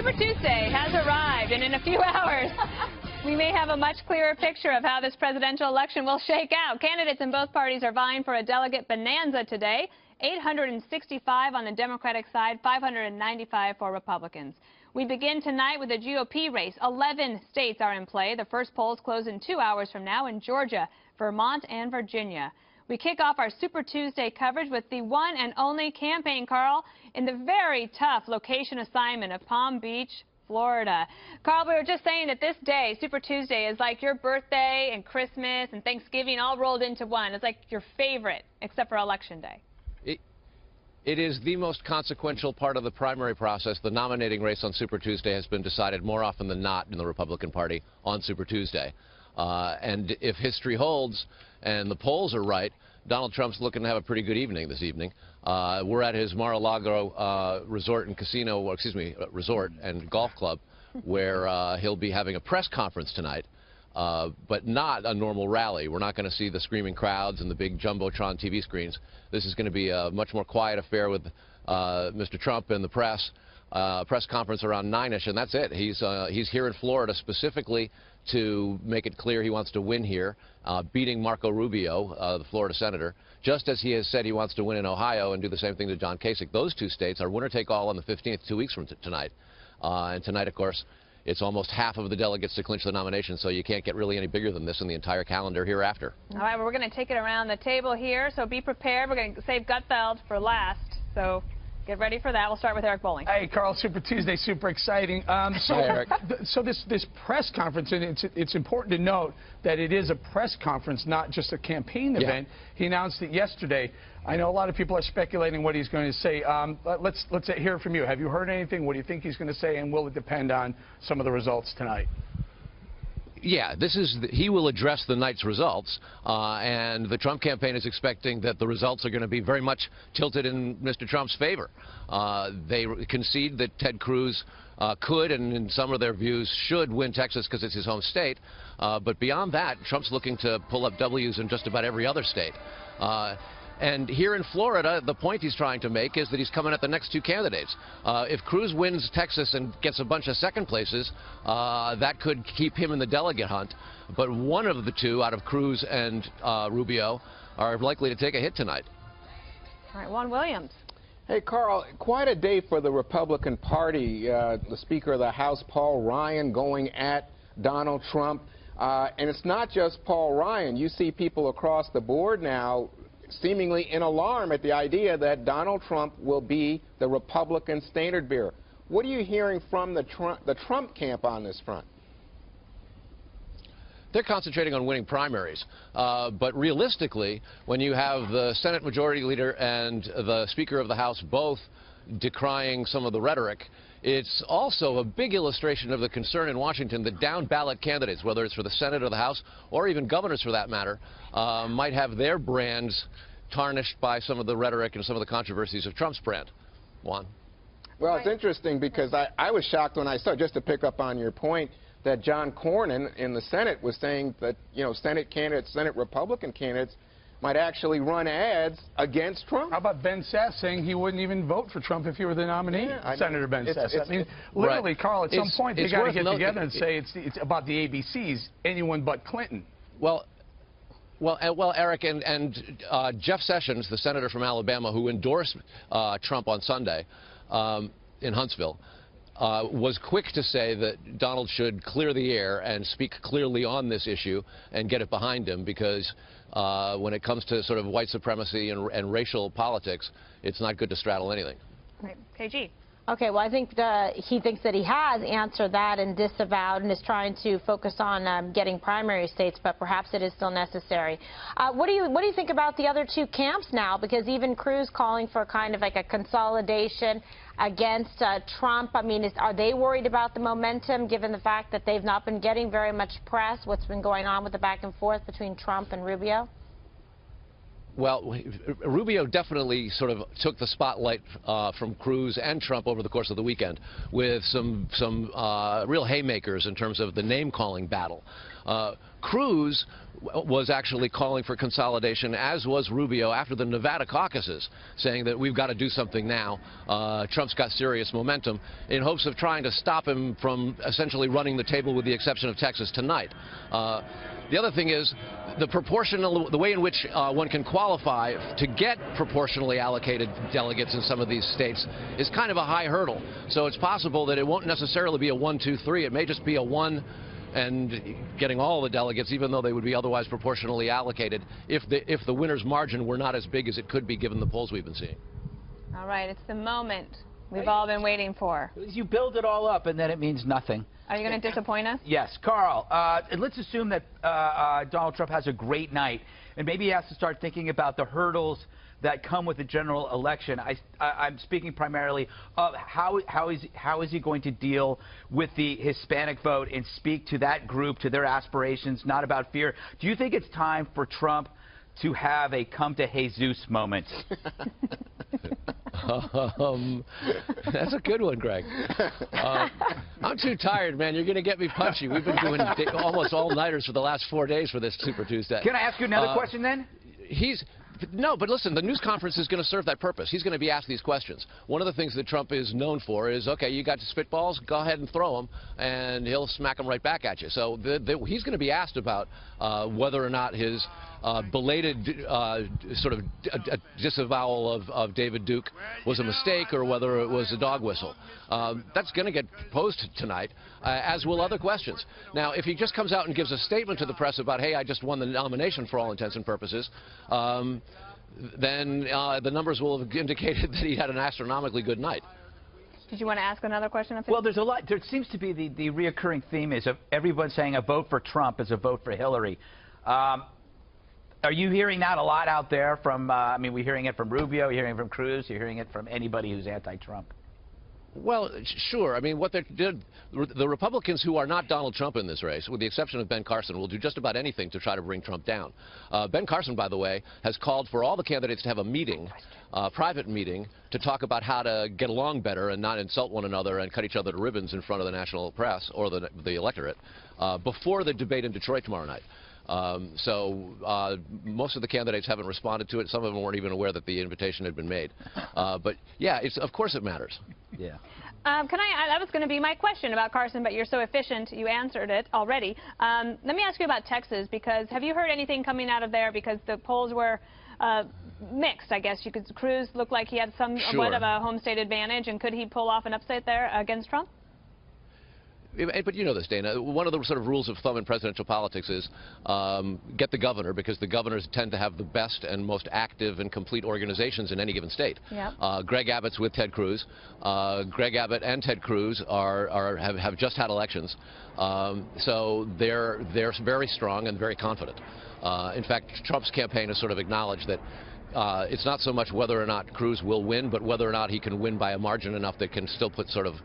Super Tuesday has arrived, and in a few hours, we may have a much clearer picture of how this presidential election will shake out. Candidates in both parties are vying for a delegate bonanza today. 865 on the Democratic side, 595 for Republicans. We begin tonight with a GOP race. 11 states are in play. The first polls close in 2 hours from now in Georgia, Vermont, and Virginia. We kick off our Super Tuesday coverage with the one and only campaign, Carl, in the very tough location assignment of Palm Beach, Florida. Carl, we were just saying that this day, Super Tuesday, is like your birthday and Christmas and Thanksgiving all rolled into one. It's like your favorite, except for Election Day. It is the most consequential part of the primary process. The nominating race on Super Tuesday has been decided more often than not in the Republican Party on Super Tuesday. And if history holds and the polls are right, Donald Trump's looking to have a pretty good evening this evening. We're at his Mar-a-Lago resort and casino, or excuse me, resort and golf club, where he'll be having a press conference tonight, but not a normal rally. We're not going to see the screaming crowds and the big Jumbotron TV screens. This is going to be a much more quiet affair with Mr. Trump and the press. Press conference around 9-ish, and that's it. He's here in Florida specifically to make it clear he wants to win here, beating Marco Rubio, the Florida senator, just as he has said he wants to win in Ohio and do the same thing to John Kasich. Those two states are winner-take-all on the 15th, 2 weeks from tonight. And tonight, of course, it's almost half of the delegates to clinch the nomination, so you can't get really any bigger than this in the entire calendar hereafter. All right, well, we're going to take it around the table here, so be prepared. We're going to save Gutfeld for last, so get ready for that. We'll start with Eric Bolling. Hey, Carl, Super Tuesday, super exciting. Hi, Eric. So this press conference, and it's important to note that it is a press conference, not just a campaign event. He announced it yesterday. I know a lot of people are speculating what he's going to say. Let's hear from you. Have you heard anything? What do you think he's going to say, and will it depend on some of the results tonight? Yeah, he will address the night's results, and the Trump campaign is expecting that the results are going to be very much tilted in Mr. Trump's favor. They concede that Ted Cruz could, and in some of their views, should win Texas because it's his home state. But beyond that, Trump's looking to pull up W's in just about every other state. And here in Florida, the point he's trying to make is that he's coming at the next two candidates. If Cruz wins Texas and gets a bunch of second places, that could keep him in the delegate hunt. But one of the two, out of Cruz and Rubio, are likely to take a hit tonight. All right, Juan Williams. Hey, Carl, quite a day for the Republican Party. The Speaker of the House, Paul Ryan, going at Donald Trump. And it's not just Paul Ryan. You see people across the board now seemingly in alarm at the idea that Donald Trump will be the Republican standard bearer. What are you hearing from the Trump camp on this front? They're concentrating on winning primaries. But realistically, when you have the Senate Majority Leader and the Speaker of the House both decrying some of the rhetoric, it's also a big illustration of the concern in Washington that down-ballot candidates, whether it's for the Senate or the House, or even governors for that matter, might have their brands tarnished by some of the rhetoric and some of the controversies of Trump's brand. Juan? Well, it's interesting because I was shocked when I saw, just to pick up on your point, that John Cornyn in the Senate was saying that, Senate candidates, Senate Republican candidates, might actually run ads against Trump. How about Ben Sasse saying he wouldn't even vote for Trump if he were the nominee? Yeah, Senator Ben Sasse. I mean, literally, right. Carl, at some point, they got to get together and say it's about the ABCs, anyone but Clinton. Well, Eric, and Jeff Sessions, the senator from Alabama who endorsed Trump on Sunday in Huntsville, was quick to say that Donald should clear the air and speak clearly on this issue and get it behind him, because when it comes to sort of white supremacy and racial politics, it's not good to straddle anything. Right. KG. Okay, well, I think he thinks that he has answered that and disavowed and is trying to focus on getting primary states, but perhaps it is still necessary. What do you think about the other two camps now? Because even Cruz calling for kind of like a consolidation against Trump. I mean, are they worried about the momentum, given the fact that they've not been getting very much press, what's been going on with the back and forth between Trump and Rubio? Well, Rubio definitely sort of took the spotlight from Cruz and Trump over the course of the weekend with some real haymakers in terms of the name-calling battle. Cruz was actually calling for consolidation, as was Rubio after the Nevada caucuses, saying that we've got to do something now. Trump's got serious momentum, in hopes of trying to stop him from essentially running the table, with the exception of Texas tonight. The other thing is the way in which one can qualify to get proportionally allocated delegates in some of these states is kind of a high hurdle. So it's possible that it won't necessarily be a 1, 2, 3. It may just be a 1 and getting all the delegates, even though they would be otherwise proportionally allocated, if the winner's margin were not as big as it could be given the polls we've been seeing. All right, it's the moment we've all been waiting for. You build it all up, and then it means nothing. Are you going to disappoint us? Yes. Carl, let's assume that Donald Trump has a great night, and maybe he has to start thinking about the hurdles that come with the general election. I'm speaking primarily of how is he going to deal with the Hispanic vote and speak to that group, to their aspirations, not about fear. Do you think it's time for Trump to have a come to Jesus moment? That's a good one, Greg. I'm too tired, man. You're going to get me punchy. We've been doing almost all-nighters for the last 4 days for this Super Tuesday. Can I ask you another question then? No, but listen, the news conference is going to serve that purpose. He's going to be asked these questions. One of the things that Trump is known for is, okay, you got spitballs, go ahead and throw them, and he'll smack them right back at you. So he's going to be asked about whether or not his belated sort of disavowal of David Duke was a mistake, or whether it was a dog whistle. That's going to get posed tonight, as will other questions. Now, if he just comes out and gives a statement to the press about, hey, I just won the nomination for all intents and purposes, then the numbers will have indicated that he had an astronomically good night. Did you want to ask another question? Well, there's a lot. There seems to be the reoccurring theme is of everyone saying a vote for Trump is a vote for Hillary. Are you hearing that a lot out there from, I mean, we're hearing it from Rubio, you're hearing it from Cruz, you're hearing it from anybody who's anti-Trump? Well, sure. I mean, what they did, the Republicans who are not Donald Trump in this race, with the exception of Ben Carson, will do just about anything to try to bring Trump down. Ben Carson, by the way, has called for all the candidates to have a meeting, private meeting, to talk about how to get along better and not insult one another and cut each other to ribbons in front of the national press or the electorate before the debate in Detroit tomorrow night. Most of the candidates haven't responded to it. Some of them weren't even aware that the invitation had been made. But yeah, of course it matters. Yeah. That was going to be my question about Carson, but you're so efficient, you answered it already. Let me ask you about Texas, because have you heard anything coming out of there? Because the polls were mixed, I guess. Cruz looked like he had somewhat of a home state advantage, and could he pull off an upset there against Trump? But you know this, Dana. One of the sort of rules of thumb in presidential politics is get the governor, because the governors tend to have the best and most active and complete organizations in any given state. Yep. Greg Abbott's with Ted Cruz. Greg Abbott and Ted Cruz have just had elections, so they're very strong and very confident. In fact, Trump's campaign has sort of acknowledged that it's not so much whether or not Cruz will win, but whether or not he can win by a margin enough that can still put sort of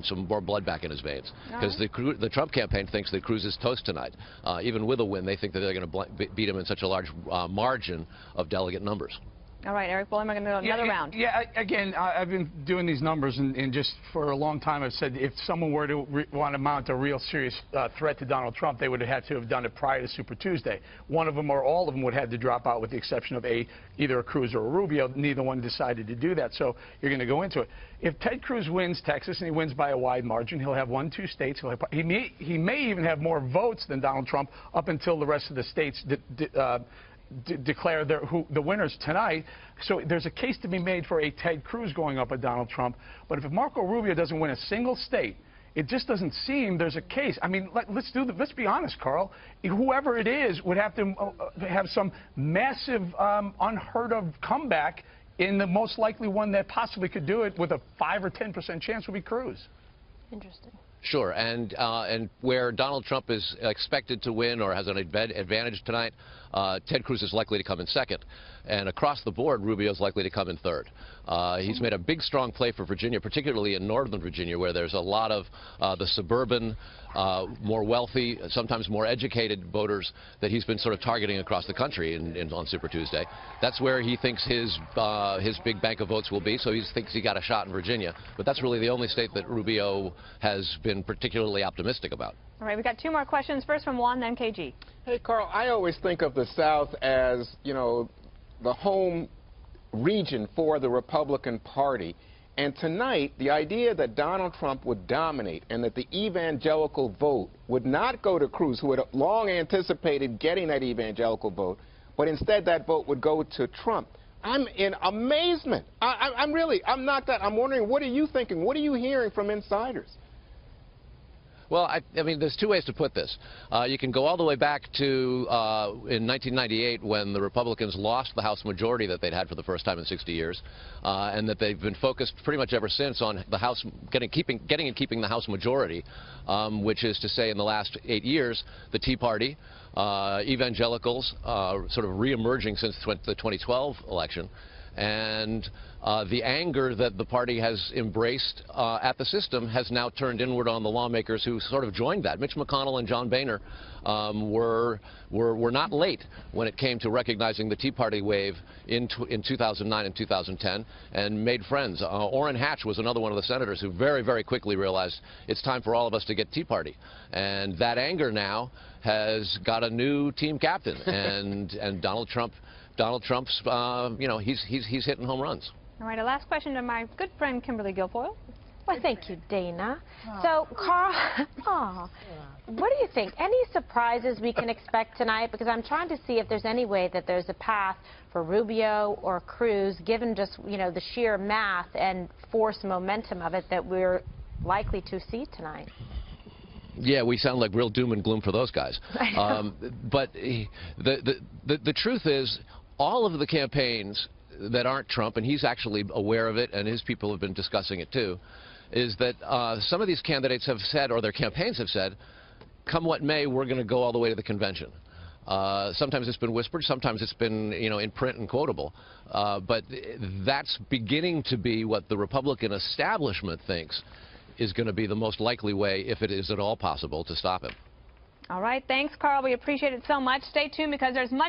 some more blood back in his veins. Because the Trump campaign thinks that Cruz is toast tonight. Even with a win, they think that they're going to beat him in such a large margin of delegate numbers. All right, Eric Bolling, we're going to go another round. Yeah, again, I've been doing these numbers, and just for a long time I've said if someone were to want to mount a real serious threat to Donald Trump, they would have had to have done it prior to Super Tuesday. One of them or all of them would have to drop out, with the exception of either a Cruz or a Rubio. Neither one decided to do that, so you're going to go into it. If Ted Cruz wins Texas, and he wins by a wide margin, he'll have 1, 2 states. He may even have more votes than Donald Trump up until the rest of the states declare the winners tonight. So there's a case to be made for a Ted Cruz going up at Donald Trump. But if Marco Rubio doesn't win a single state, it just doesn't seem there's a case. I mean, let's be honest, Carl. Whoever it is would have to have some massive, unheard of comeback, in the most likely one that possibly could do it with a 5 or 10% chance would be Cruz. Interesting. Sure, and where Donald Trump is expected to win or has an advantage tonight, Ted Cruz is likely to come in second. And across the board, Rubio is likely to come in third. He's made a big, strong play for Virginia, particularly in northern Virginia, where there's a lot of the suburban, more wealthy, sometimes more educated voters that he's been sort of targeting across the country on Super Tuesday. That's where he thinks his big bank of votes will be, so he thinks he got a shot in Virginia. But that's really the only state that Rubio has been been particularly optimistic about. All right, we've got 2 more questions. First from Juan, then KG. Hey, Carl, I always think of the South as, you know, the home region for the Republican Party. And tonight, the idea that Donald Trump would dominate and that the evangelical vote would not go to Cruz, who had long anticipated getting that evangelical vote, but instead that vote would go to Trump. I'm in amazement. I'm wondering, what are you thinking? What are you hearing from insiders? Well, I mean, there's 2 ways to put this. You can go all the way back to in 1998 when the Republicans lost the House majority that they'd had for the first time in 60 years, and that they've been focused pretty much ever since on the House getting and keeping the House majority, which is to say in the last 8 years, the Tea Party, evangelicals sort of re-emerging since the 2012 election, and the anger that the party has embraced at the system has now turned inward on the lawmakers who sort of joined that. Mitch McConnell and John Boehner were not late when it came to recognizing the Tea Party wave in 2009 and 2010 and made friends. Orrin Hatch was another one of the senators who very, very quickly realized it's time for all of us to get Tea Party. And that anger now has got a new team captain, and Donald Trump's, you know, he's hitting home runs. All right, a last question to my good friend Kimberly Guilfoyle. Well, thank you, Dana. So, Carl, what do you think? Any surprises we can expect tonight? Because I'm trying to see if there's any way that there's a path for Rubio or Cruz, given just, you know, the sheer math and force momentum of it that we're likely to see tonight. Yeah, we sound like real doom and gloom for those guys. But the truth is, all of the campaigns that aren't Trump, and he's actually aware of it, and his people have been discussing it too, is that some of these candidates have said, or their campaigns have said, come what may, we're going to go all the way to the convention. Sometimes it's been whispered, sometimes it's been, you know, in print and quotable. But that's beginning to be what the Republican establishment thinks is going to be the most likely way, if it is at all possible, to stop him. All right, thanks, Carl. We appreciate it so much. Stay tuned because there's much